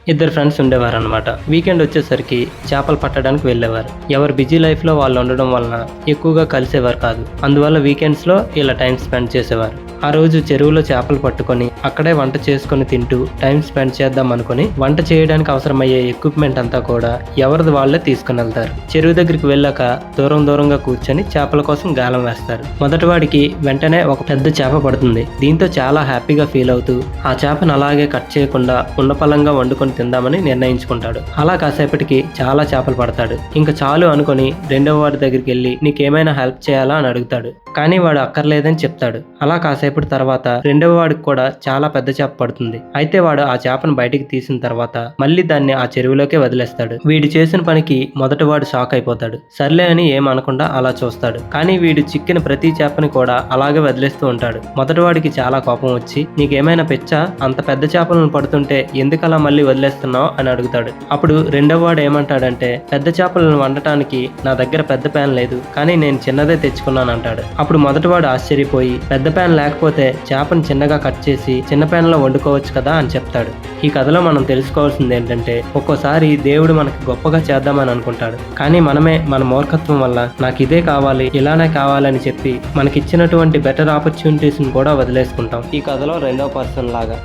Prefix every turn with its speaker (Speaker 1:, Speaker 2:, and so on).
Speaker 1: ఇద్దరు ఫ్రెండ్స్ ఉండేవారు అనమాట. వీకెండ్ వచ్చేసరికి చేపలు పట్టడానికి వెళ్ళేవారు. ఎవరు బిజీ లైఫ్లో వాళ్ళు ఉండడం వలన ఎక్కువగా కలిసేవారు కాదు. అందువల్ల వీకెండ్స్లో ఇలా టైం స్పెండ్ చేసేవారు. ఆ రోజు చెరువులో చేపలు పట్టుకొని అక్కడే వంట చేసుకొని తింటూ టైం స్పెండ్ చేద్దాం అనుకుని వంట చేయడానికి అవసరమయ్యే ఎక్విప్మెంట్ అంతా కూడా ఎవరిది వాళ్ళే తీసుకుని వెళ్తారు. చెరువు దగ్గరికి వెళ్ళాక దూరంగా కూర్చొని చేపల కోసం గాలం వేస్తారు. మొదటివాడికి వెంటనే ఒక పెద్ద చేప పడుతుంది. దీంతో చాలా హ్యాపీగా ఫీల్ అవుతూ ఆ చేపను అలాగే కట్ చేయకుండా ఉన్నపలంగా వండుకొని తిందామని నిర్ణయించుకుంటాడు. అలా కాసేపటికి చాలా చేపలు పడతాడు. ఇంకా చాలు అనుకుని రెండవ వాడి దగ్గరికి వెళ్ళి నీకేమైనా హెల్ప్ చేయాలా అని అడుగుతాడు. కానీ వాడు అక్కర్లేదని చెప్తాడు. అలా కాసేపటి తర్వాత రెండవ వాడికి కూడా చాలా పెద్ద చేప పడుతుంది. అయితే వాడు ఆ చేపను బయటికి తీసిన తర్వాత మళ్ళీ దాన్ని ఆ చెరువులోకే వదిలేస్తాడు. వీడు చేసిన పనికి మొదటి వాడు షాక్ అయిపోతాడు. సర్లే అని ఏమనకుండా అలా చూస్తాడు. కానీ వీడు చిక్కిన ప్రతి చేపని కూడా అలాగే వదిలేస్తూ ఉంటాడు. మొదటి వాడికి చాలా కోపం వచ్చి నీకేమైనా పిచ్చా, అంత పెద్ద చేపలను పడుతుంటే ఎందుకు అలా మళ్ళీ వదిలేస్తున్నావు అని అడుగుతాడు. అప్పుడు రెండవ వాడు ఏమంటాడంటే పెద్ద చేపలను వండటానికి నా దగ్గర పెద్ద ప్యాన్ లేదు, కానీ నేను చిన్నదే తెచ్చుకున్నాను అంటాడు. అప్పుడు మొదటివాడు ఆశ్చర్యపోయి పెద్ద ప్యాన్ లేకపోతే చేపను చిన్నగా కట్ చేసి చిన్న ప్యాన్ లో వండుకోవచ్చు కదా అని చెప్తాడు. ఈ కథలో మనం తెలుసుకోవాల్సింది ఏంటంటే ఒక్కోసారి దేవుడు మనకి గొప్పగా చేద్దామని అనుకుంటాడు, కానీ మనమే మన మూర్ఖత్వం వల్ల నాకు ఇదే కావాలి ఇలానే కావాలని చెప్పి మనకిచ్చినటువంటి బెటర్ ఆపర్చునిటీస్ ని కూడా వదిలేసుకుంటాం. ఈ కథలో రెండవ పర్సన్ లాగా.